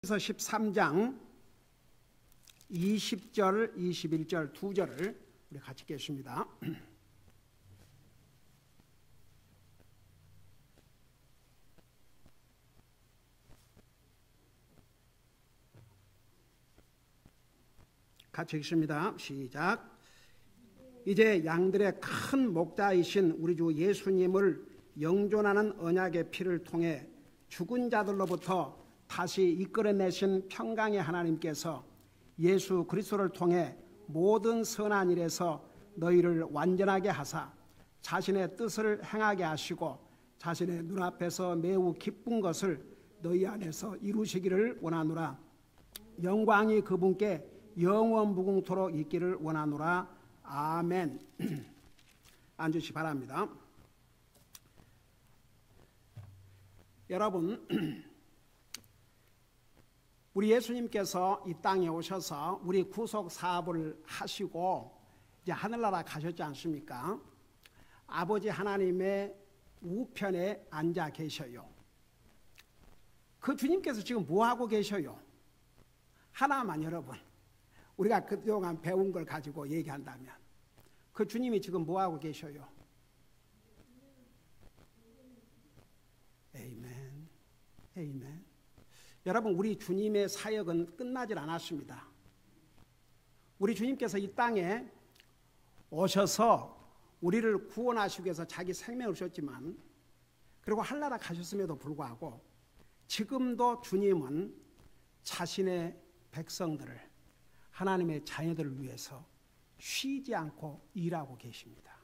그래서 13장 20절, 21절 두 절을 우리 같이 읽겠습니다. 같이 읽습니다. 시작. 이제 양들의 큰 목자이신 우리 주 예수님을 영존하는 언약의 피를 통해 죽은 자들로부터 다시 이끌어내신 평강의 하나님께서 예수 그리스도를 통해 모든 선한 일에서 너희를 완전하게 하사 자신의 뜻을 행하게 하시고 자신의 눈앞에서 매우 기쁜 것을 너희 안에서 이루시기를 원하노라. 영광이 그분께 영원 무궁토록 있기를 원하노라. 아멘. 앉으시 바랍니다. 여러분, 우리 예수님께서 이 땅에 오셔서 우리 구속 사업을 하시고 이제 하늘나라 가셨지 않습니까? 아버지 하나님의 우편에 앉아 계셔요. 그 주님께서 지금 뭐 하고 계셔요? 하나만 여러분, 우리가 그동안 배운 걸 가지고 얘기한다면 그 주님이 지금 뭐 하고 계셔요? 에이멘, 에이멘. 여러분, 우리 주님의 사역은 끝나질 않았습니다. 우리 주님께서 이 땅에 오셔서 우리를 구원하시기 위해서 자기 생명을 주셨지만, 그리고 하늘나라 가셨음에도 불구하고 지금도 주님은 자신의 백성들을, 하나님의 자녀들을 위해서 쉬지 않고 일하고 계십니다.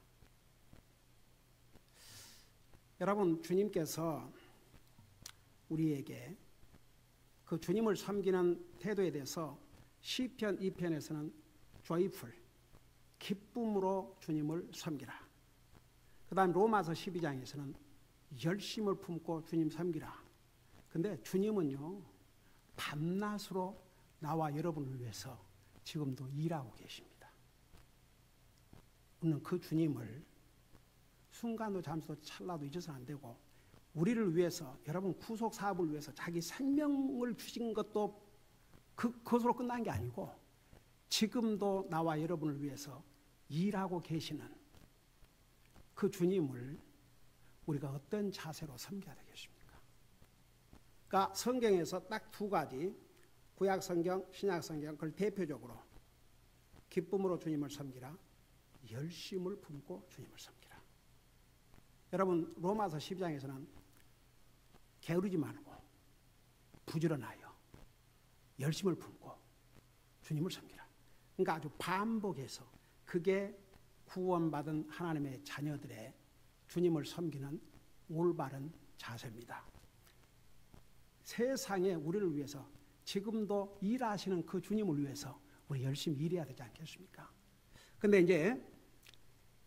여러분, 주님께서 우리에게 그 주님을 섬기는 태도에 대해서 시편 2편에서는 joyful, 기쁨으로 주님을 섬기라. 그 다음 로마서 12장에서는 열심을 품고 주님 섬기라. 근데 주님은요, 밤낮으로 나와 여러분을 위해서 지금도 일하고 계십니다. 우리는 그 주님을 순간도 잠시도 찰나도 잊어서는 안 되고, 우리를 위해서, 여러분 구속 사업을 위해서 자기 생명을 주신 것도 그것으로 끝난 게 아니고 지금도 나와 여러분을 위해서 일하고 계시는 그 주님을 우리가 어떤 자세로 섬겨야 되겠습니까? 그러니까 성경에서 딱 두 가지, 구약 성경, 신약 성경, 그걸 대표적으로 기쁨으로 주님을 섬기라, 열심을 품고 주님을 섬기라. 여러분, 로마서 12장에서는 게으르지 말고 부지런하여 열심을 품고 주님을 섬기라. 그러니까 아주 반복해서, 그게 구원받은 하나님의 자녀들의 주님을 섬기는 올바른 자세입니다. 세상에 우리를 위해서 지금도 일하시는 그 주님을 위해서 우리 열심히 일해야 되지 않겠습니까? 근데 이제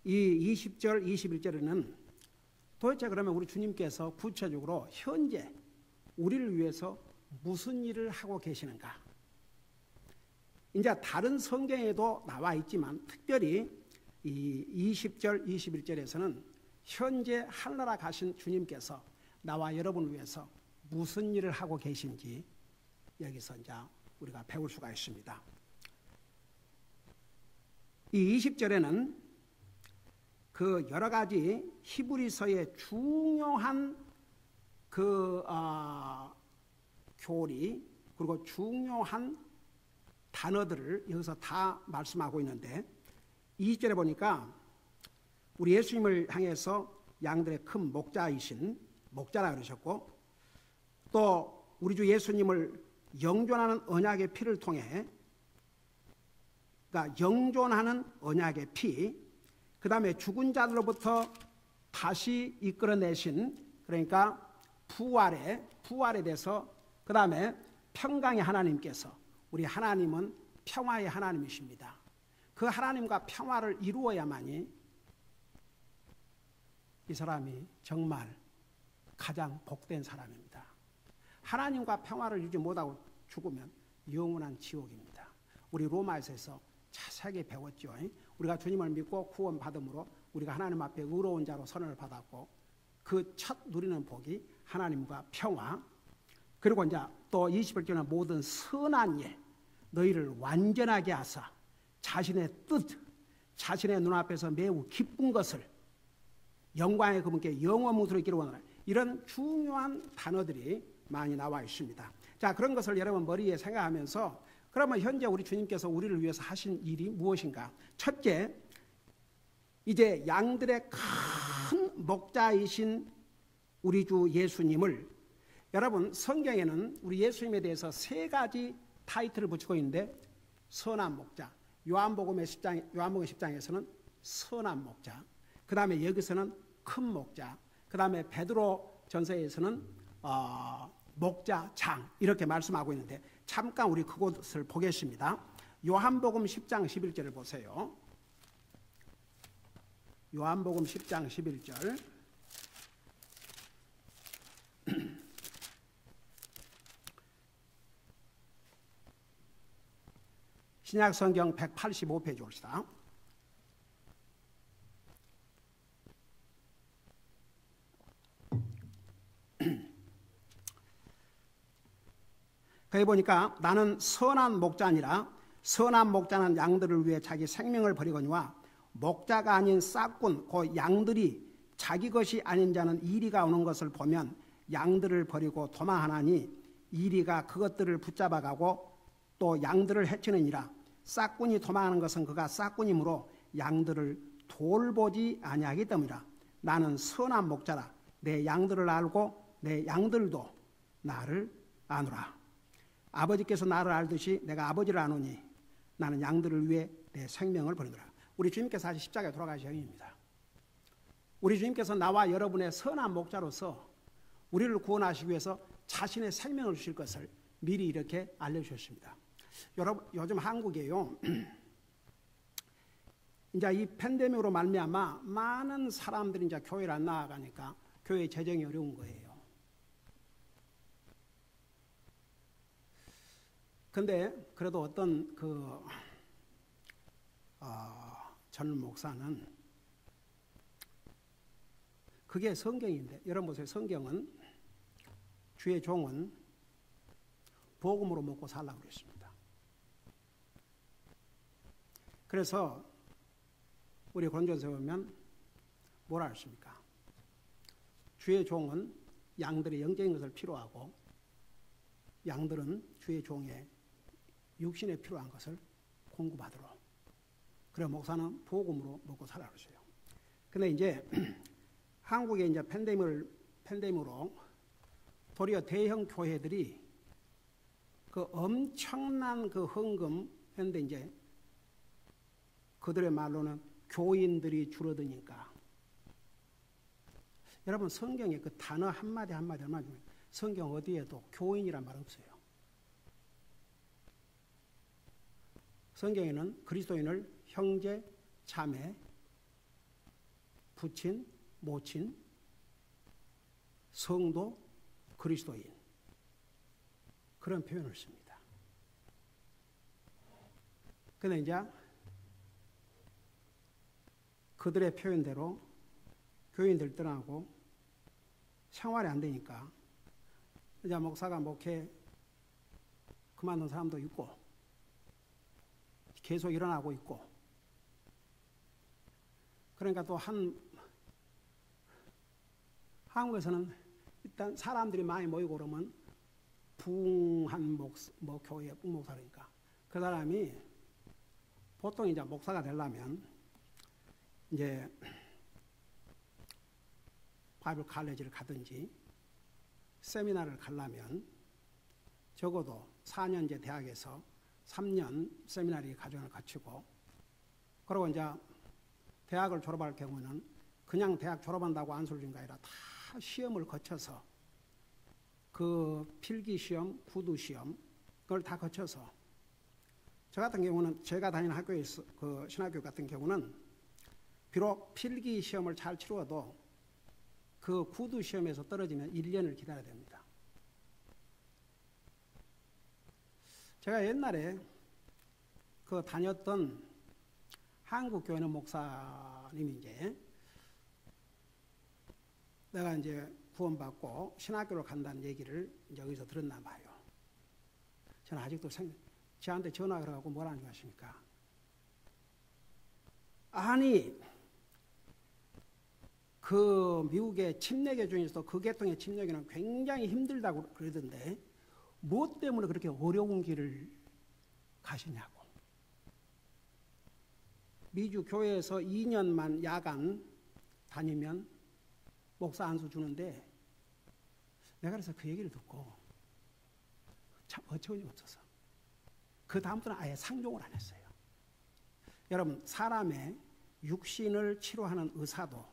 이 20절, 21절에는 도대체 그러면 우리 주님께서 구체적으로 현재 우리를 위해서 무슨 일을 하고 계시는가? 이제 다른 성경에도 나와 있지만 특별히 이 20절, 21절에서는 현재 하늘나라 가신 주님께서 나와 여러분을 위해서 무슨 일을 하고 계신지 여기서 이제 우리가 배울 수가 있습니다. 이 20절에는 그 여러 가지 히브리서의 중요한 그 교리, 그리고 중요한 단어들을 여기서 다 말씀하고 있는데, 20절에 보니까 우리 예수님을 향해서 양들의 큰 목자이신, 목자라 그러셨고, 또 우리 주 예수님을 영존하는 언약의 피를 통해, 그러니까 영존하는 언약의 피, 그 다음에 죽은 자들로부터 다시 이끌어내신, 그러니까 부활에 대해서, 그 다음에 평강의 하나님께서, 우리 하나님은 평화의 하나님이십니다. 그 하나님과 평화를 이루어야만이 이 사람이 정말 가장 복된 사람입니다. 하나님과 평화를 유지 못하고 죽으면 영원한 지옥입니다. 우리 로마에서 자세하게 배웠죠. 우리가 주님을 믿고 구원받음으로 우리가 하나님 앞에 의로운 자로 선언을 받았고, 그 첫 누리는 복이 하나님과 평화, 그리고 이제 또 21절은 모든 선한 일 너희를 완전하게 하사 자신의 뜻, 자신의 눈앞에서 매우 기쁜 것을 영광의 그분께 영원무수로 있기를 원하라. 이런 중요한 단어들이 많이 나와 있습니다. 자, 그런 것을 여러분 머리에 생각하면서 그러면 현재 우리 주님께서 우리를 위해서 하신 일이 무엇인가? 첫째, 이제 양들의 큰 목자이신 우리 주 예수님을, 여러분 성경에는 우리 예수님에 대해서 세 가지 타이틀을 붙이고 있는데, 선한 목자, 요한복음 10장에서는 선한 목자, 그 다음에 여기서는 큰 목자, 그 다음에 베드로 전서에서는 목자장, 이렇게 말씀하고 있는데, 잠깐 우리 그것을 보겠습니다. 요한복음 10장 11절을 보세요. 요한복음 10장 11절. 신약성경 185페이지 봅시다. 거기 보니까 나는 선한 목자니라. 선한 목자는 양들을 위해 자기 생명을 버리거니와 목자가 아닌 싹꾼 곧 양들이 자기 것이 아닌 자는 이리가 오는 것을 보면 양들을 버리고 도망하나니 이리가 그것들을 붙잡아가고 또 양들을 해치느니라. 싹꾼이 도망하는 것은 그가 싹꾼이므로 양들을 돌보지 아니하기 때문이라. 나는 선한 목자라. 내 양들을 알고 내 양들도 나를 아노라. 아버지께서 나를 알듯이 내가 아버지를 아노니 나는 양들을 위해 내 생명을 버리노라. 우리 주님께서 사실 십자가에 돌아가신 형입니다. 우리 주님께서 나와 여러분의 선한 목자로서 우리를 구원하시기 위해서 자신의 생명을 주실 것을 미리 이렇게 알려주셨습니다. 여러분, 요즘 한국에요, 이제 이 팬데믹으로 말미암아 많은 사람들이 이제 교회를 안 나아가니까 교회 재정이 어려운 거예요. 근데 그래도 어떤 전 목사는 그게 성경인데, 여러분 보세요. 성경은 주의 종은 복음으로 먹고 살라고 그랬습니다. 그래서 우리 고린도전서에 보면 뭐라 했습니까? 주의 종은 양들의 영적인 것을 필요하고 양들은 주의 종의 육신에 필요한 것을 공급하도록. 그래 목사는 복음으로 먹고 살아라 그랬어요. 근데 이제 한국에 이제 팬데믹으로 도리어 대형 교회들이 그 엄청난 그 헌금 했는데 이제 그들의 말로는 교인들이 줄어드니까. 여러분 성경에 그 단어 한마디 한마디 성경 어디에도 교인이란 말 없어요. 성경에는 그리스도인을 형제, 자매, 부친, 모친, 성도, 그리스도인 그런 표현을 씁니다. 그런데 이제 그들의 표현대로 교인들 떠나고 생활이 안 되니까 이제 목사가 목회 그만둔 사람도 있고 계속 일어나고 있고, 그러니까 또 한국에서는 일단 사람들이 많이 모이고 그러면 부흥한 교회 목사니까 그 사람이 보통 이제 목사가 되려면 이제 바이블 칼레지를 가든지 세미나를 가려면 적어도 4년제 대학에서 3년 세미나리 과정을 거치고, 그리고 이제 대학을 졸업할 경우는 그냥 대학 졸업한다고 안수를 준 게 아니라 다 시험을 거쳐서 그 필기시험, 구두시험 그걸 다 거쳐서, 저 같은 경우는 제가 다니는 학교에서 그 신학교 같은 경우는 비록 필기시험을 잘 치루어도 그 구두시험에서 떨어지면 1년을 기다려야 됩니다. 제가 옛날에 그 다녔던 한국교회는 목사님이 이제 내가 이제 구원받고 신학교를 간다는 얘기를 이제 여기서 들었나 봐요. 저는 아직도 저한테 전화를 하고 뭐라는 줄 아십니까? 아니, 그 미국의 침례교 중에서도 그 계통의 침례교는 굉장히 힘들다고 그러던데 무엇 때문에 그렇게 어려운 길을 가시냐고. 미주 교회에서 2년만 야간 다니면 목사 안수 주는데 내가 그래서 그 얘기를 듣고 참 어처구니 없어서 그 다음부터는 아예 상종을 안 했어요. 여러분, 사람의 육신을 치료하는 의사도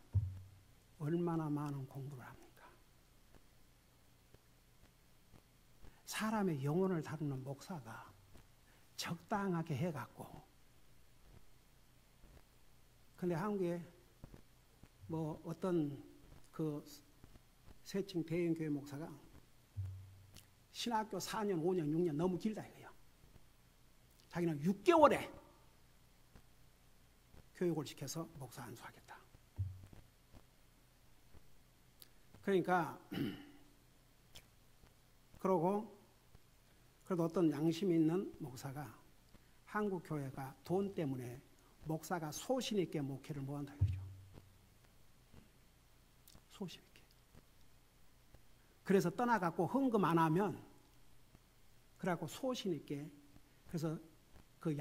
얼마나 많은 공부를 합니까? 사람의 영혼을 다루는 목사가 적당하게 해갖고, 근데 한국에 뭐 어떤 그 세칭 대형교회 목사가 신학교 4년, 5년, 6년 너무 길다 이거예요. 자기는 6개월에 교육을 시켜서 목사 안수하겠다. 그러니까 그러고 그래도 어떤 양심 있는 목사가 한국 교회가 돈 때문에 목사가 소신 있게 목회를 못한다 그러죠. 소신 있게. 그래서 떠나갖고 헌금 안 하면 그래갖고 소신 있게 그래서 그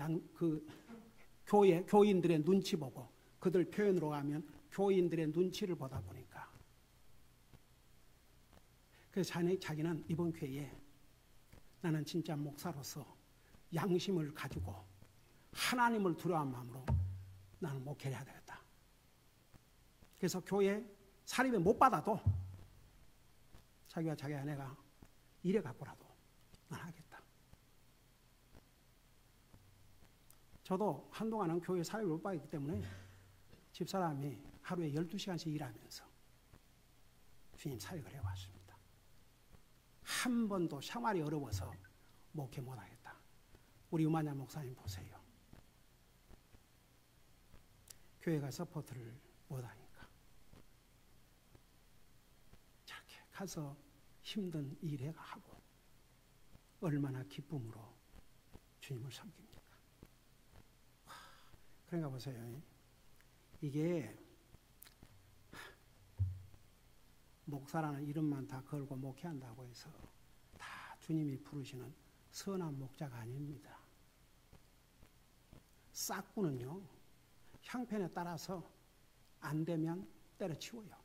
교인들의 눈치 보고 그들 표현으로 가면 교인들의 눈치를 보다 보니까 그래서 자기는 이번 기회에 나는 진짜 목사로서 양심을 가지고 하나님을 두려워한 마음으로 나는 목회를 해야 되겠다. 그래서 교회 사립에 못 받아도 자기와 자기 아내가 일해 갖고라도 난 하겠다. 저도 한동안은 교회 사립을 못 받았기 때문에 집사람이 하루에 12시간씩 일하면서 주님 사역을 해왔습니다. 한 번도 생활이 어려워서 목회 못하겠다. 우리 유만양 목사님 보세요. 교회가 서포트를 못하니까 저렇게 가서 힘든 일해가 하고 얼마나 기쁨으로 주님을 섬깁니까? 그러니까 보세요. 이게 목사라는 이름만 다 걸고 목회한다고 해서 다 주님이 부르시는 선한 목자가 아닙니다. 싹구는요, 형편에 따라서 안 되면 때려치워요.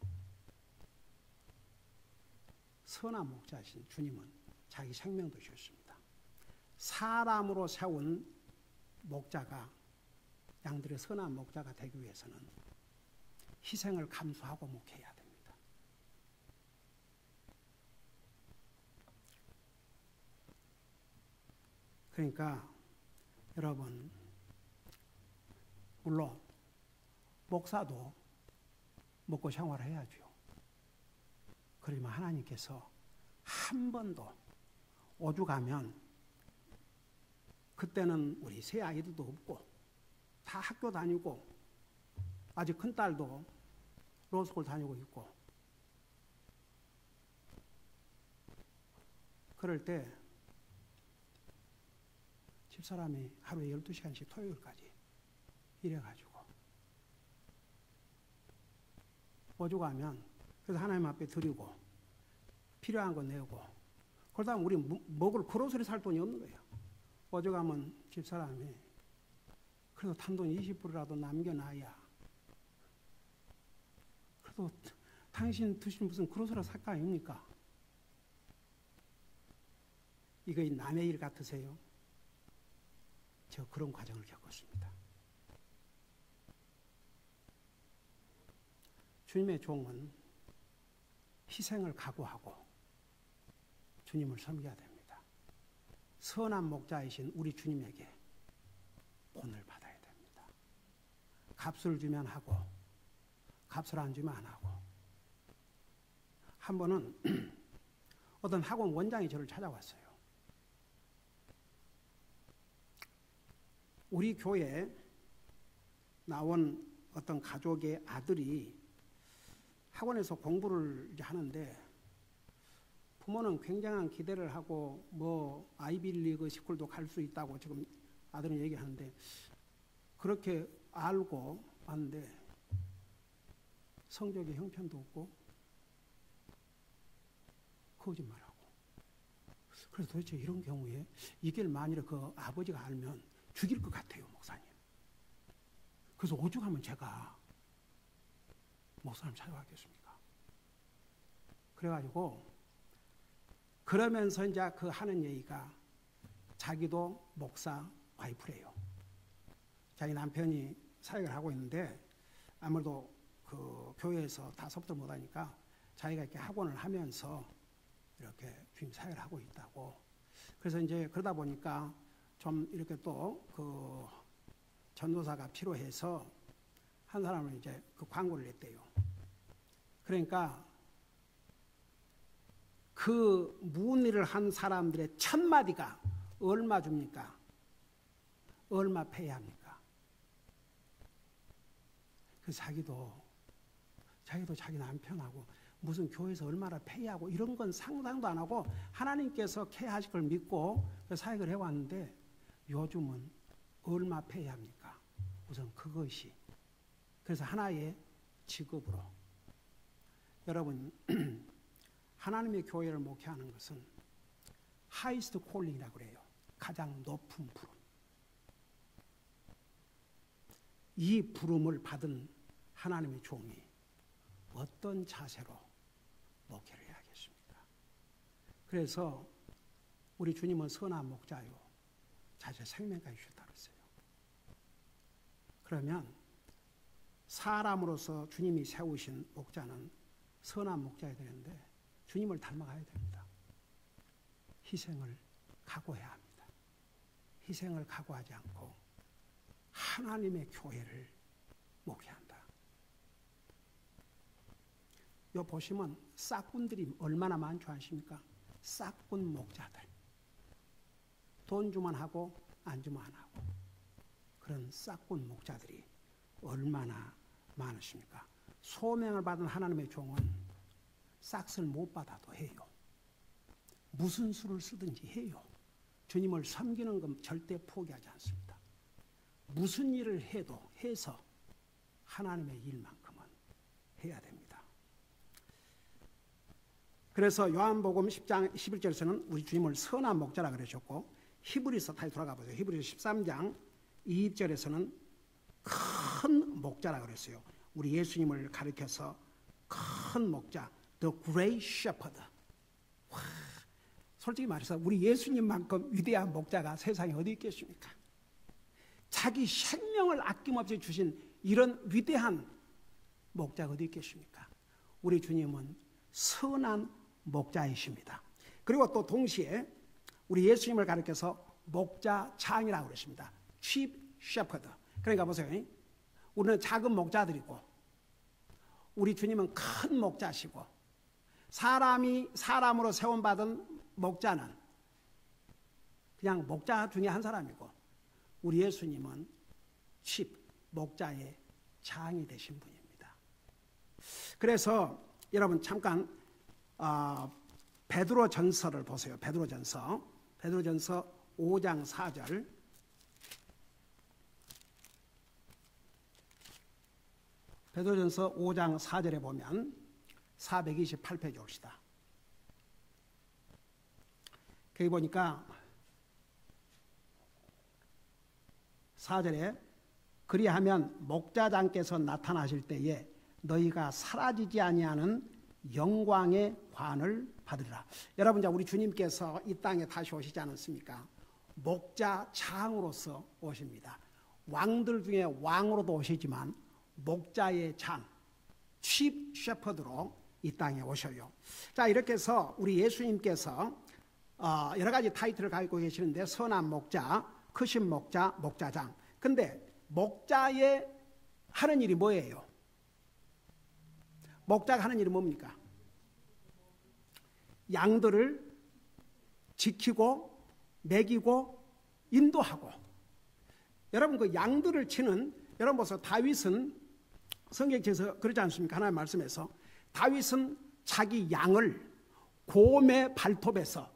선한 목자이신 주님은 자기 생명도 주셨습니다. 사람으로 세운 목자가 양들의 선한 목자가 되기 위해서는 희생을 감수하고 목회해야 됩니다. 그러니까 여러분, 물론 목사도 먹고 생활을 해야죠. 그러지만 하나님께서 한 번도 오죽하면 그때는 우리 새 아이들도 없고 다 학교 다니고 아직 큰딸도 로스쿨 다니고 있고 그럴 때 집사람이 하루에 12시간씩 토요일까지 일해가지고 오죽하면 그래서 하나님 앞에 드리고 필요한 거 내고 그러다 우리 먹을 그로스리 살 돈이 없는 거예요. 오죽하면 집사람이 그래도 단돈 20불이라도 남겨놔야 그래도 당신 드시는 무슨 그로스리 살 거 아닙니까? 이거 남의 일 같으세요? 저 그런 과정을 겪었습니다. 주님의 종은 희생을 각오하고 주님을 섬겨야 됩니다. 선한 목자이신 우리 주님에게 본을 받아야 됩니다. 값을 주면 하고 값을 안 주면 안 하고. 한 번은 어떤 학원 원장이 저를 찾아왔어요. 우리 교회에 나온 어떤 가족의 아들이 학원에서 공부를 이제 하는데 부모는 굉장한 기대를 하고 뭐 아이비리그 스쿨도 갈 수 있다고 지금 아들은 얘기하는데 그렇게 알고 왔는데 성적의 형편도 없고 거짓말하고. 그래서 도대체 이런 경우에 이걸 만일에 그 아버지가 알면 죽일 것 같아요, 목사님. 그래서 오죽하면 제가 목사님 찾아가겠습니까? 그래가지고 그러면서 이제 그 하는 얘기가 자기도 목사 와이프래요. 자기 남편이 사역을 하고 있는데 아무래도 그 교회에서 다 섭도 못하니까 자기가 이렇게 학원을 하면서 이렇게 주님 사역을 하고 있다고. 그래서 이제 그러다 보니까 좀 이렇게 또 그 전도사가 필요해서 한 사람을 이제 그 광고를 냈대요. 그러니까 그 문의를 한 사람들의 첫 마디가 얼마 줍니까? 얼마 페이합니까? 그래서 자기도 자기 남편하고 무슨 교회에서 얼마나 페이하고 이런 건 상상도 안 하고 하나님께서 케어하실 걸 믿고 사역을 해왔는데 요즘은 얼마 페이합니까? 우선 그것이. 그래서 하나의 직업으로. 여러분 하나님의 교회를 목회하는 것은 하이스트 콜링이라고 그래요. 가장 높은 부름. 이 부름을 받은 하나님의 종이 어떤 자세로 목회를 해야겠습니까? 그래서 우리 주님은 선한 목자요 자신의 생명까지 주셨다 그랬어요. 그러면 사람으로서 주님이 세우신 목자는 선한 목자여야 되는데 주님을 닮아가야 됩니다. 희생을 각오해야 합니다. 희생을 각오하지 않고 하나님의 교회를 목회한다. 요 보시면 싹꾼들이 얼마나 많죠 아십니까? 싹꾼 목자들. 돈 주면 하고 안 주면 안 하고. 그런 싹꾼 목자들이 얼마나 많으십니까? 소명을 받은 하나님의 종은 싹을 못 받아도 해요. 무슨 수를 쓰든지 해요. 주님을 섬기는 건 절대 포기하지 않습니다. 무슨 일을 해서 하나님의 일만큼은 해야 됩니다. 그래서 요한복음 10장 11절에서는 우리 주님을 선한 목자라 그러셨고 히브리서 다시 돌아가 보세요. 히브리서 13장 2절에서는 큰 목자라 그랬어요. 우리 예수님을 가리켜서 큰 목자, the great shepherd. 와, 솔직히 말해서 우리 예수님만큼 위대한 목자가 세상에 어디 있겠습니까? 자기 생명을 아낌없이 주신 이런 위대한 목자가 어디 있겠습니까? 우리 주님은 선한 목자이십니다. 그리고 또 동시에 우리 예수님을 가리켜서 목자장이라고 그랬습니다. chief shepherd. 그러니까 보세요. 우리는 작은 목자들이고 우리 주님은 큰 목자시고 사람으로 세움받은 목자는 그냥 목자 중에 한 사람이고 우리 예수님은 chief 목자의 장이 되신 분입니다. 그래서 여러분 잠깐 베드로 전서를 보세요. 베드로 전서 5장 4절. 베드로전서 5장 4절에 보면 428페이지 옵시다. 거기 보니까 4절에 그리하면 목자장께서 나타나실 때에 너희가 사라지지 아니하는 영광의 관을 받으리라. 여러분, 이제 우리 주님께서 이 땅에 다시 오시지 않았습니까? 목자장으로서 오십니다. 왕들 중에 왕으로도 오시지만 목자의 장, chief shepherd로 이 땅에 오셔요. 자, 이렇게 해서 우리 예수님께서 여러 가지 타이틀을 가지고 계시는데 선한 목자, 크신 목자, 목자장. 근데 목자의 하는 일이 뭐예요? 목자가 하는 일이 뭡니까? 양들을 지키고 먹이고 인도하고. 여러분 그 양들을 치는 여러분 보세요. 다윗은 성경에서 그러지 않습니까? 하나님 말씀에서 다윗은 자기 양을 곰의 발톱에서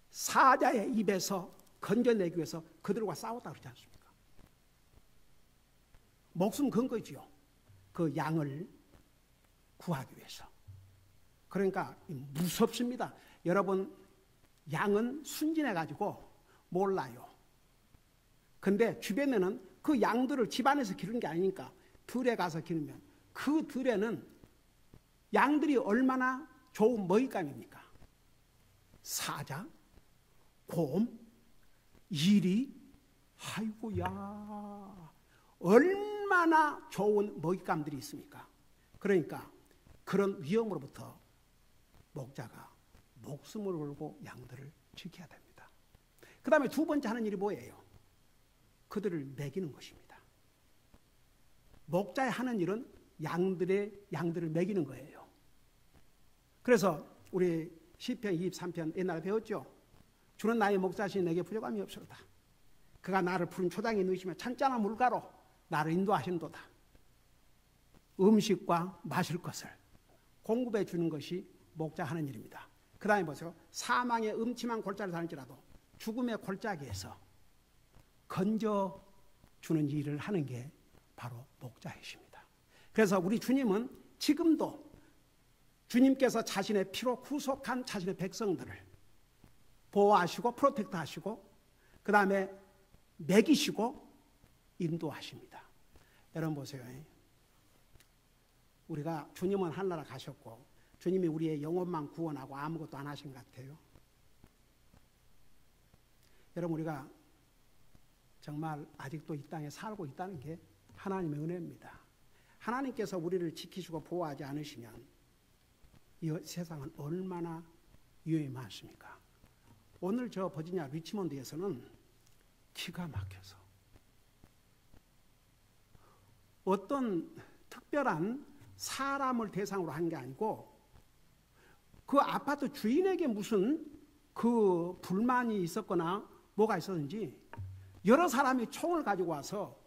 사자의 입에서 건져내기 위해서 그들과 싸웠다 그러지 않습니까? 목숨 건 거지요. 그 양을 구하기 위해서. 그러니까 무섭습니다. 여러분, 양은 순진해가지고 몰라요. 근데 주변에는 그 양들을 집안에서 기르는 게 아니니까 들에 가서 기르면 그 들에는 양들이 얼마나 좋은 먹잇감입니까? 사자, 곰, 이리, 아이고야, 얼마나 좋은 먹잇감들이 있습니까? 그러니까 그런 위험으로부터 목자가 목숨을 걸고 양들을 지켜야 됩니다. 그 다음에 두 번째 하는 일이 뭐예요? 그들을 먹이는 것입니다. 목자의 하는 일은 양들을 먹이는 거예요. 그래서 우리 시편 23편 옛날에 배웠죠? 주는 나의 목자시니 내게 부족함이 없으로다. 그가 나를 푸른 초장에 누이시며 찬짠한 물가로 나를 인도하신도다. 음식과 마실 것을 공급해 주는 것이 목자 하는 일입니다. 그 다음에 보세요. 사망의 음침한 골짜기를 다닐지라도 죽음의 골짜기에서 건져주는 일을 하는 게 바로 목자이십니다. 그래서 우리 주님은 지금도 주님께서 자신의 피로 구속한 자신의 백성들을 보호하시고 프로텍트하시고 그 다음에 먹이시고 인도하십니다. 여러분 보세요. 우리가 주님은 하늘나라 가셨고 주님이 우리의 영혼만 구원하고 아무것도 안 하신 것 같아요. 여러분 우리가 정말 아직도 이 땅에 살고 있다는 게 하나님의 은혜입니다. 하나님께서 우리를 지키시고 보호하지 않으시면 이 세상은 얼마나 위험이 많습니까? 오늘 저 버지니아 리치몬드에서는 기가 막혀서 어떤 특별한 사람을 대상으로 한 게 아니고 그 아파트 주인에게 무슨 그 불만이 있었거나 뭐가 있었는지 여러 사람이 총을 가지고 와서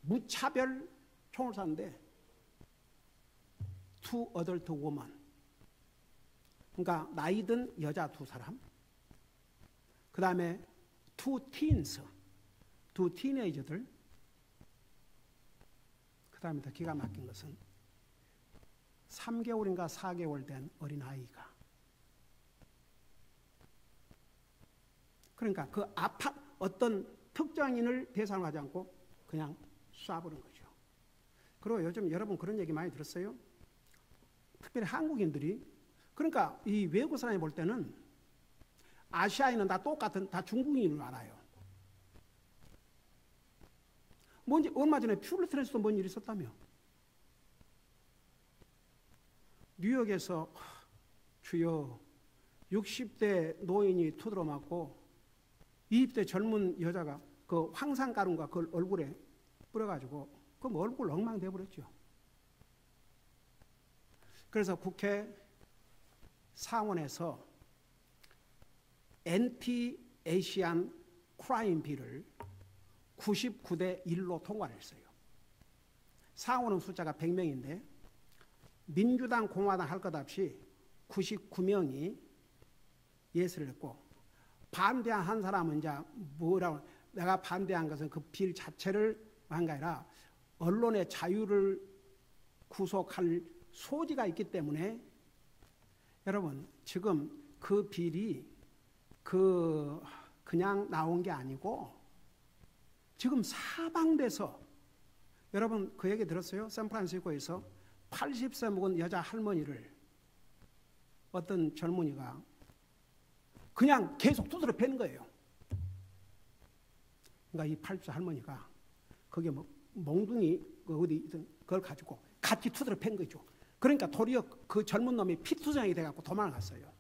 무차별 총을 쐈는데 two adult women, 그러니까 나이 든 여자 두 사람, 그 다음에 two teens, 두 티네이저들, 그 다음에 더 기가 막힌 것은 3개월인가 4개월 된 어린아이가, 그러니까 그 어떤 특정인을 대상으로 하지 않고 그냥 쏴버린 거죠. 그리고 요즘 여러분 그런 얘기 많이 들었어요? 특별히 한국인들이, 그러니까 이 외국 사람이 볼 때는 아시아인은 다 똑같은, 다 중국인을 알아요. 뭔지 얼마 전에 퓰리트에서도 뭔 일이 있었다며. 뉴욕에서 주요 60대 노인이 두드러 맞고 20대 젊은 여자가 그 황산가루가 그 얼굴에 뿌려가지고 그럼 얼굴 엉망돼 버렸죠. 그래서 국회 상원에서 엔티 에이시안 크라임 빌을 99대 1로 통과를 했어요. 상원은 숫자가 100명인데 민주당, 공화당 할 것 없이 99명이 예스를 했고, 반대한 한 사람은 이제 뭐라고, 내가 반대한 것은 그 빌 자체를 한 게 아니라 언론의 자유를 구속할 소지가 있기 때문에, 여러분 지금 그 빌이 그냥 나온 게 아니고 지금 사방돼서, 여러분 그 얘기 들었어요? 샌프란시스코에서 80세 먹은 여자 할머니를 어떤 젊은이가 그냥 계속 두드려 패는 거예요. 그러니까 이 80세 할머니가 거기에 뭐 몽둥이 어디 그걸 가지고 같이 두드려 팬 거죠. 그러니까 도리어 그 젊은 놈이 피투성이 돼갖고 도망을 갔어요.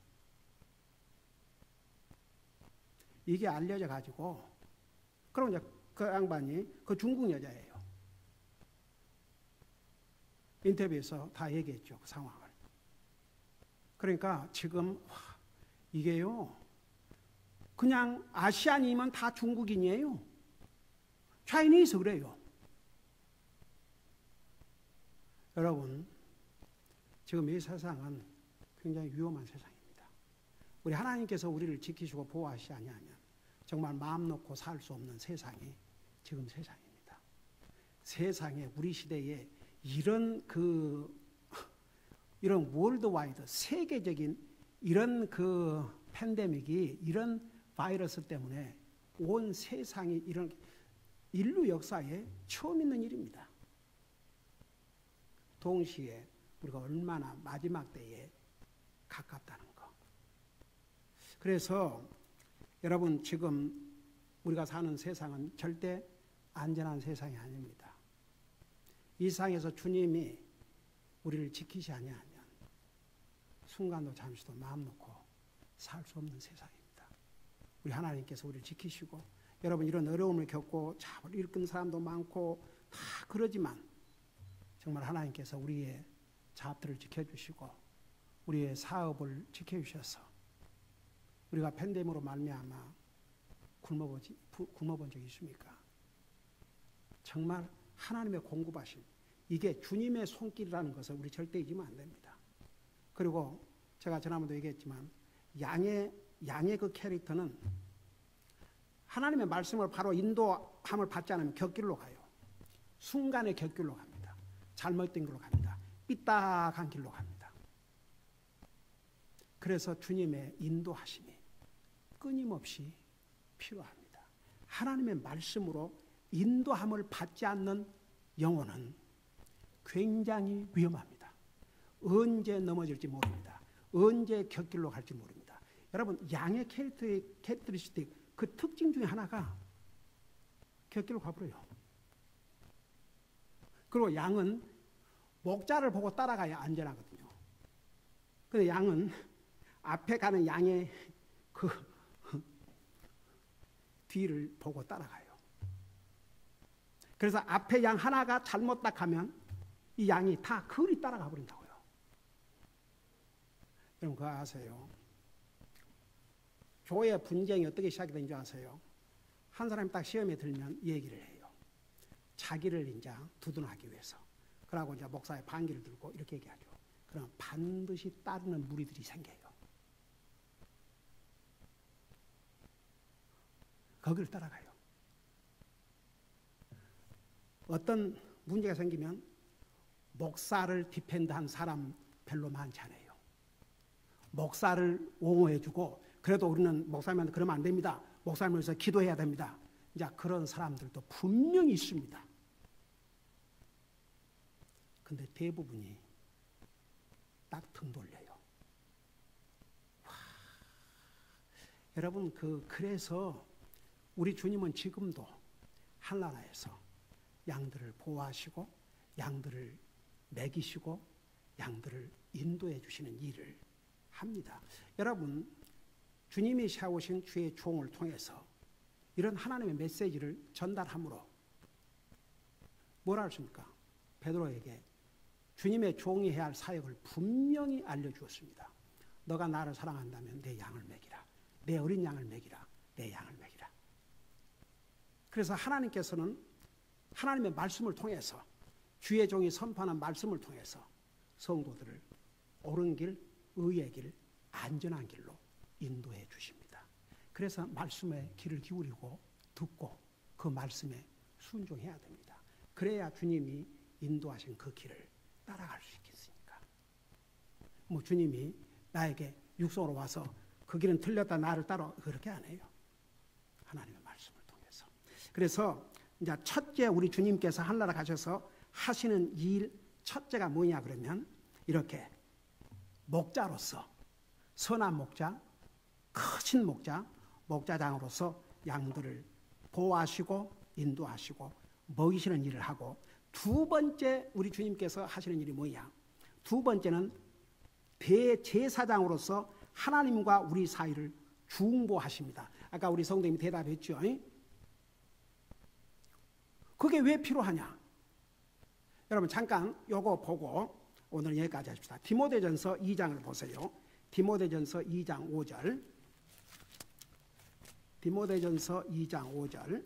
이게 알려져 가지고, 그럼 이제 그 양반이 그 중국 여자예요. 인터뷰에서 다 얘기했죠, 그 상황을. 그러니까 지금 이게요, 그냥 아시안이면 다 중국인이에요. 차이니스 그래요. 여러분, 지금 이 세상은 굉장히 위험한 세상입니다. 우리 하나님께서 우리를 지키시고 보호하시지 아니하면 정말 마음 놓고 살 수 없는 세상이 지금 세상입니다. 세상에 우리 시대에 이런 월드와이드 세계적인 이런 팬데믹이 이런 바이러스 때문에 온 세상이 이런 인류 역사에 처음 있는 일입니다. 동시에 우리가 얼마나 마지막 때에 가깝다는 거. 그래서 여러분 지금 우리가 사는 세상은 절대 안전한 세상이 아닙니다. 이 세상에서 주님이 우리를 지키지 아니하면 순간도 잠시도 마음 놓고 살 수 없는 세상입니다. 우리 하나님께서 우리를 지키시고 여러분 이런 어려움을 겪고 잡을 잃은 사람도 많고 다 그러지만 정말 하나님께서 우리의 잡들을 지켜주시고 우리의 사업을 지켜주셔서 우리가 팬데믹으로 말미암아 굶어본 적이 있습니까? 정말 하나님의 공급하심 이게 주님의 손길이라는 것을 우리 절대 잊으면 안 됩니다. 그리고 제가 지난번도 얘기했지만 양의 그 캐릭터는 하나님의 말씀을 바로 인도함을 받지 않으면 곁길로 가요. 순간의 곁길로 갑니다. 잘못된 길로 갑니다. 삐딱한 길로 갑니다. 그래서 주님의 인도하심이 끊임없이 필요합니다. 하나님의 말씀으로 인도함을 받지 않는 영혼은 굉장히 위험합니다. 언제 넘어질지 모릅니다. 언제 곁길로 갈지 모릅니다. 여러분 양의 캐릭터리스틱 그 특징 중에 하나가 곁길로 가버려요. 그리고 양은 목자를 보고 따라가야 안전하거든요. 근데 양은 앞에 가는 양의 그 뒤를 보고 따라가요. 그래서 앞에 양 하나가 잘못 딱 가면 이 양이 다 그리 따라가 버린다고요. 여러분 그거 아세요? 교회 분쟁이 어떻게 시작이 된 줄 아세요? 한 사람이 딱 시험에 들면 이 얘기를 해요. 자기를 이제 두둔하기 위해서. 그러고 이제 목사의 반기를 들고 이렇게 얘기하죠. 그럼 반드시 따르는 무리들이 생겨요. 거기를 따라가요. 어떤 문제가 생기면 목사를 디펜드한 사람 별로 많지 않아요. 목사를 옹호해주고 그래도 우리는 목사님한테 그러면 안 됩니다. 목사님을 위해서 기도해야 됩니다. 이제 그런 사람들도 분명히 있습니다. 근데 대부분이 딱 등 돌려요. 와, 여러분 그래서 우리 주님은 지금도 한나라에서 양들을 보호하시고 양들을 먹이시고 양들을 인도해 주시는 일을 합니다. 여러분 주님이 세우신 주의 종을 통해서 이런 하나님의 메시지를 전달함으로 뭐라 했습니까? 베드로에게 주님의 종이 해야 할 사역을 분명히 알려주었습니다. 너가 나를 사랑한다면 내 양을 먹이라. 내 어린 양을 먹이라. 내 양을 먹이라. 그래서 하나님께서는 하나님의 말씀을 통해서 주의 종이 선포하는 말씀을 통해서 성도들을 옳은 길, 의의 길, 안전한 길로 인도해 주십니다. 그래서 말씀에 귀를 기울이고 듣고 그 말씀에 순종해야 됩니다. 그래야 주님이 인도하신 그 길을 따라갈 수 있겠습니까? 뭐 주님이 나에게 육성으로 와서 그 길은 틀렸다 나를 따라 그렇게 안 해요. 하나님의 말씀을 통해서. 그래서 이제 첫째 우리 주님께서 하늘나라 가셔서 하시는 일 첫째가 뭐냐 그러면 이렇게 목자로서 선한 목자, 크신 목자, 목자장으로서 양들을 보호하시고 인도하시고 먹이시는 일을 하고 두 번째 우리 주님께서 하시는 일이 뭐냐? 두 번째는 대제사장으로서 하나님과 우리 사이를 중보하십니다. 아까 우리 성도님이 대답했죠. 그게 왜 필요하냐? 여러분 잠깐 요거 보고 오늘 여기까지 하십시다. 디모데전서 2장을 보세요. 디모데전서 2장 5절. 디모데전서 2장 5절.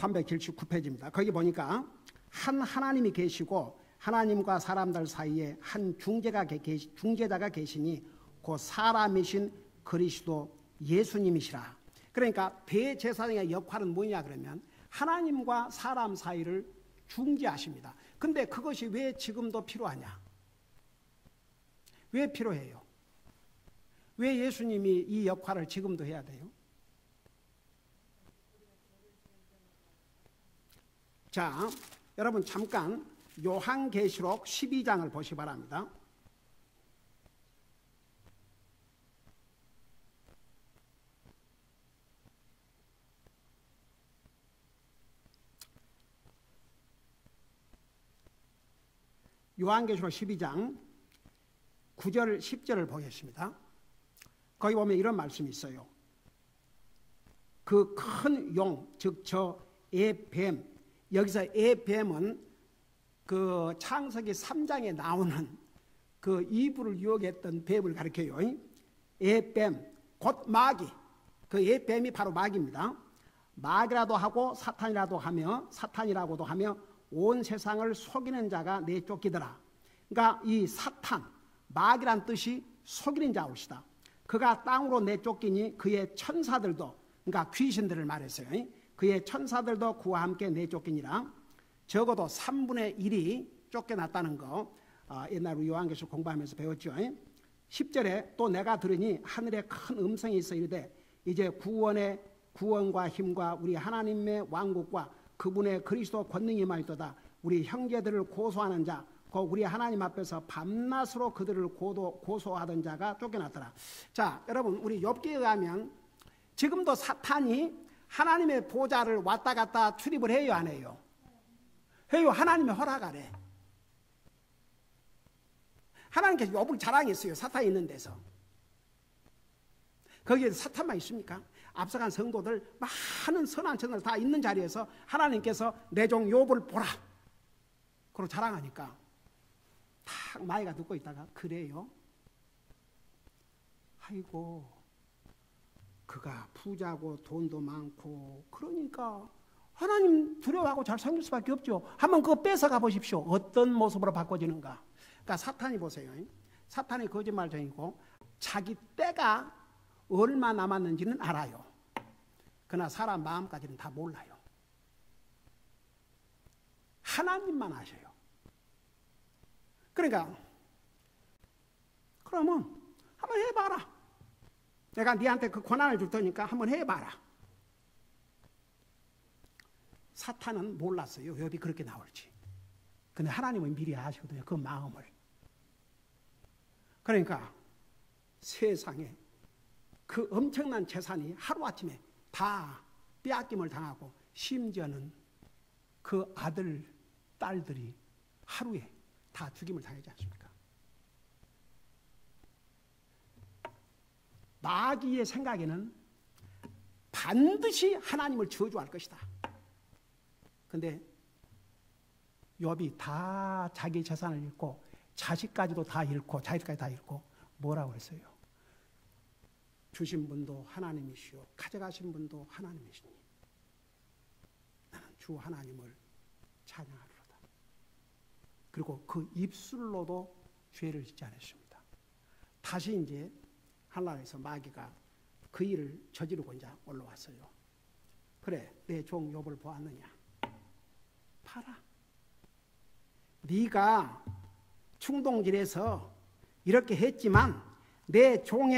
379페이지입니다. 거기 보니까 한 하나님이 계시고 하나님과 사람들 사이에 한 중재자가 계시니 그 사람이신 그리스도 예수님이시라. 그러니까 대제사장의 역할은 뭐냐 그러면 하나님과 사람 사이를 중재하십니다. 근데 그것이 왜 지금도 필요하냐? 왜 필요해요? 왜 예수님이 이 역할을 지금도 해야 돼요? 자, 여러분 잠깐 요한계시록 12장을 보시기 바랍니다. 요한계시록 12장 9절 10절을 보겠습니다. 거기 보면 이런 말씀이 있어요. 그 큰 용, 즉 저 애뱀, 여기서 애뱀은 그 창세기 3장에 나오는 그 이브를 유혹했던 뱀을 가리켜요. 애뱀, 곧 마귀. 그 애뱀이 바로 마귀입니다. 마귀라도 하고 사탄이라고도 하며 온 세상을 속이는 자가 내쫓기더라. 그러니까 이 사탄, 마귀란 뜻이 속이는 자올시다. 그가 땅으로 내쫓기니 그의 천사들도, 그러니까 귀신들을 말했어요. 그의 천사들도 그와 함께 내쫓기니라. 적어도 3분의 1이 쫓겨났다는 거 옛날 우리 요한계시록 공부하면서 배웠죠. 10절에 또 내가 들으니 하늘에 큰 음성이 있어 이르되 이제 구원과 힘과 우리 하나님의 왕국과 그분의 그리스도 권능이 임하였도다. 우리 형제들을 고소하는 자, 우리 하나님 앞에서 밤낮으로 그들을 고소하던 자가 쫓겨났더라. 자, 여러분 우리 욥기에 의하면 지금도 사탄이 하나님의 보좌를 왔다 갔다 출입을 해요, 안 해요? 해요. 하나님의 허락하래. 하나님께서 욥을 자랑했어요. 사탄이 있는 데서. 거기에 사탄만 있습니까? 앞서간 성도들 많은 선한 천사들 다 있는 자리에서 하나님께서 내 종 욥을 보라 그러고 자랑하니까 탁 마귀가 듣고 있다가 그래요? 아이고 그가 부자고 돈도 많고 그러니까 하나님 두려워하고 잘생길 수밖에 없죠. 한번 그거 뺏어가 보십시오. 어떤 모습으로 바꿔지는가. 그러니까 사탄이 보세요. 사탄이 거짓말쟁이고 자기 때가 얼마 남았는지는 알아요. 그러나 사람 마음까지는 다 몰라요. 하나님만 아셔요. 그러니까 그러면 한번 해봐라. 내가 네한테 그 권한을 줄 테니까 한번 해봐라. 사탄은 몰랐어요. 욥이 그렇게 나올지. 근데 하나님은 미리 아시거든요. 그 마음을. 그러니까 세상에 그 엄청난 재산이 하루아침에 다 빼앗김을 당하고 심지어는 그 아들, 딸들이 하루에 다 죽임을 당하지 않습니까? 마귀의 생각에는 반드시 하나님을 저주할 것이다. 근데 욥이 다 자기 재산을 잃고 자식까지도 다 잃고 자식까지 다 잃고 뭐라고 했어요? 주신 분도 하나님이시오. 가져가신 분도 하나님이시니 나는 주 하나님을 찬양하리로다. 그리고 그 입술로도 죄를 짓지 않았습니다. 다시 이제 하늘에서 마귀가 그 일을 저지르고 이제 올라왔어요. 그래, 내 종 욥을 보았느냐? 봐라. 네가 충동질해서 이렇게 했지만 내 종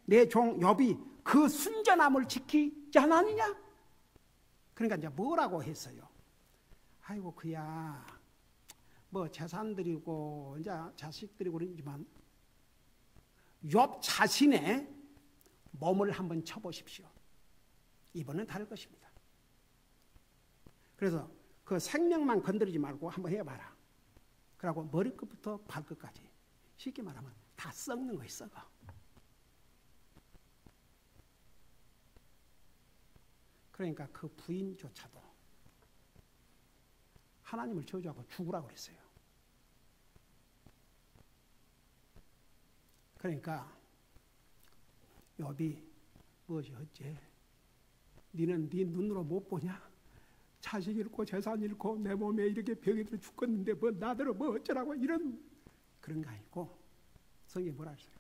욥이 그 순전함을 지키지 않았느냐? 그러니까 이제 뭐라고 했어요? 아이고 그야 뭐 재산들이고 이제 자식들이고 그러지만 욥 자신의 몸을 한번 쳐보십시오. 이번엔 다를 것입니다. 그래서 그 생명만 건드리지 말고 한번 해봐라. 그러고 머리끝부터 발끝까지 쉽게 말하면 다 썩는 거예요. 썩어. 그러니까 그 부인조차도 하나님을 저주하고 죽으라고 그랬어요. 그러니까 욥이 무엇이 어째? 니는 네 눈으로 못 보냐? 자식 잃고 재산 잃고 내 몸에 이렇게 병이 들어 죽겠는데 뭐 나더러 뭐 어쩌라고 이런 그런 거 아니고 성경이 뭐라 했어요?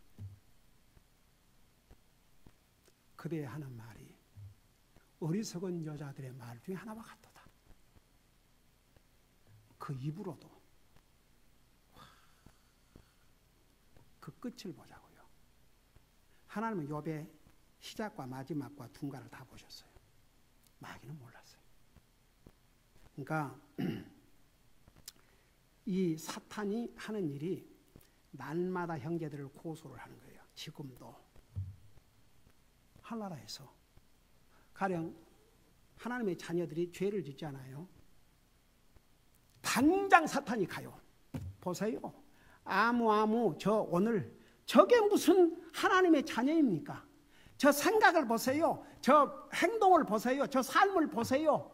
그대의 하는 말이 어리석은 여자들의 말 중에 하나와 같도다. 그 입으로도 그 끝을 보자고요. 하나님은 욥의 시작과 마지막과 중간을 다 보셨어요. 마귀는 몰랐어요. 그러니까 이 사탄이 하는 일이 날마다 형제들을 고소를 하는 거예요. 지금도 하늘나라에서 가령 하나님의 자녀들이 죄를 짓잖아요. 당장 사탄이 가요. 보세요. 아무 저 오늘 저게 무슨 하나님의 자녀입니까? 저 생각을 보세요. 저 행동을 보세요. 저 삶을 보세요.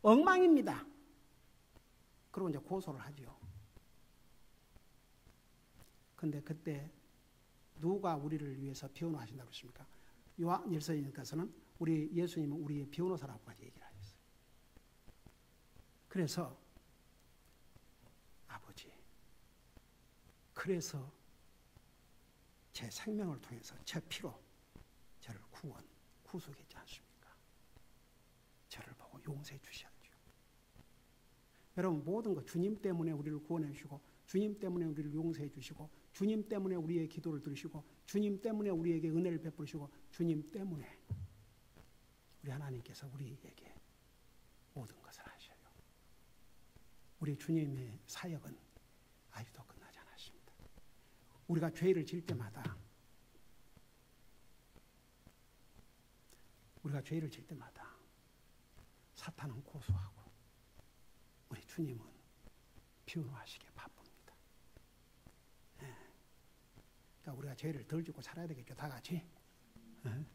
엉망입니다. 그리고 이제 고소를 하죠. 근데 그때 누가 우리를 위해서 변호하신다고 그랬습니까? 요한일서에서는 우리 예수님은 우리의 변호사라고까지 얘기를 하셨어요. 그래서 아버지, 그래서 제 생명을 통해서 제 피로 저를 구속했지 않습니까? 저를 보고 용서해 주셔야죠. 여러분 모든 것 주님 때문에 우리를 구원해 주시고 주님 때문에 우리를 용서해 주시고 주님 때문에 우리의 기도를 들으시고 주님 때문에 우리에게 은혜를 베푸시고 주님 때문에 우리 하나님께서 우리에게 모든 것을 하셔요. 우리 주님의 사역은 아직도 끝나지 않았습니다. 우리가 죄를 지을 때마다 사탄은 고소하고 우리 주님은 변호하시기에 바쁩니다. 네. 그러니까 우리가 죄를 덜 짓고 살아야 되겠죠, 다 같이. 네.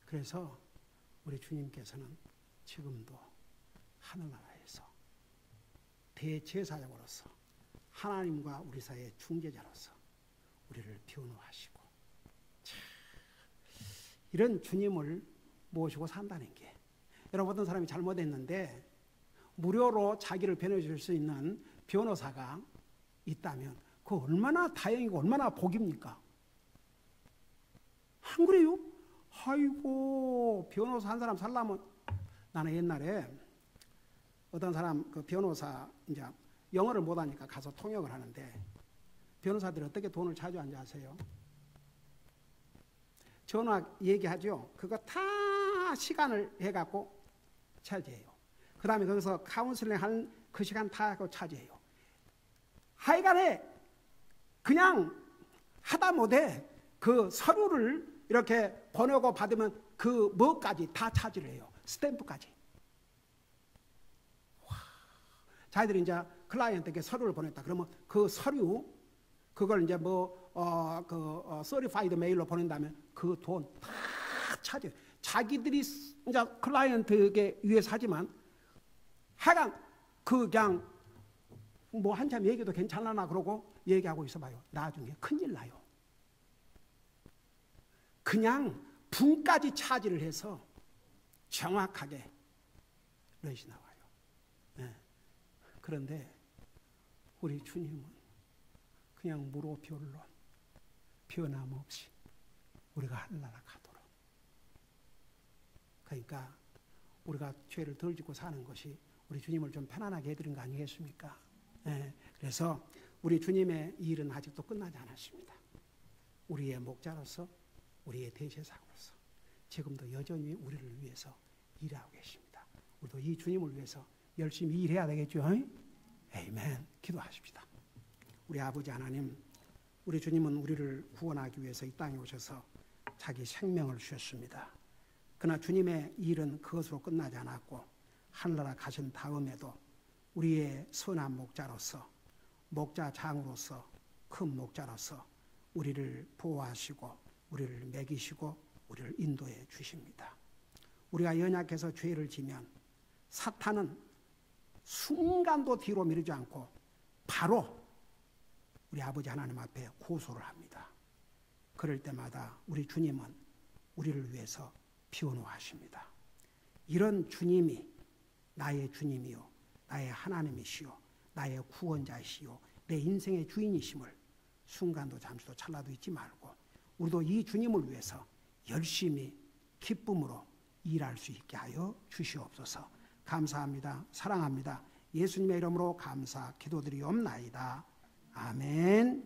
그래서 우리 주님께서는 지금도 하늘나라에서 대제사장으로서 하나님과 우리 사이의 중재자로서 우리를 변호하시고 이런 주님을 모시고 산다는 게 여러분 어떤 사람이 잘못했는데 무료로 자기를 변호해 줄 수 있는 변호사가 있다면 그거 얼마나 다행이고 얼마나 복입니까? 안 그래요? 아이고 변호사 한 사람 살려면 나는 옛날에 어떤 사람 그 변호사 이제 영어를 못하니까 가서 통역을 하는데 변호사들이 어떻게 돈을 차지하는지 아세요? 전화 얘기하죠. 그거 다 시간을 해갖고 차지해요. 그 다음에 거기서 카운슬링 하는 그 시간 다 하고 차지해요. 하여간에 그냥 하다 못해 그 서류를 이렇게 보내고 받으면 그 뭐까지 다 차지를 해요. 스탬프까지. 와. 자기들이 이제 클라이언트에게 서류를 보냈다. 그러면 그 서류 그걸 이제 서리파이드 메일로 보낸다면 그 돈 다 차지. 자기들이 이제 클라이언트에게 위해서 하지만 하여간 그냥 뭐 한참 얘기도 괜찮나 그러고 얘기하고 있어봐요. 나중에 큰일 나요. 그냥 분까지 차지를 해서 정확하게 렛이 나와요. 네. 그런데 우리 주님은 그냥 무로변론 변함없이 우리가 하늘나라 가도록 그러니까 우리가 죄를 덜 짓고 사는 것이 우리 주님을 좀 편안하게 해드린 거 아니겠습니까? 네. 그래서 우리 주님의 일은 아직도 끝나지 않았습니다. 우리의 목자로서 우리의 대제사장으로서 지금도 여전히 우리를 위해서 일하고 계십니다. 우리도 이 주님을 위해서 열심히 일해야 되겠죠? 아멘. 기도하십시다. 우리 아버지 하나님, 우리 주님은 우리를 구원하기 위해서 이 땅에 오셔서 자기 생명을 주셨습니다. 그러나 주님의 일은 그것으로 끝나지 않았고 하늘나라 가신 다음에도 우리의 선한 목자로서 목자장으로서 큰 목자로서 우리를 보호하시고 우리를 먹이시고 우리를 인도해 주십니다. 우리가 연약해서 죄를 지면 사탄은 순간도 뒤로 미루지 않고 바로 우리 아버지 하나님 앞에 고소를 합니다. 그럴 때마다 우리 주님은 우리를 위해서 변호하십니다. 이런 주님이 나의 주님이요, 나의 하나님이시요, 나의 구원자이시요, 내 인생의 주인이심을 순간도 잠시도 찰나도 잊지 말고 우리도 이 주님을 위해서 열심히 기쁨으로 일할 수 있게 하여 주시옵소서. 감사합니다. 사랑합니다. 예수님의 이름으로 감사 기도드리옵나이다. 아멘.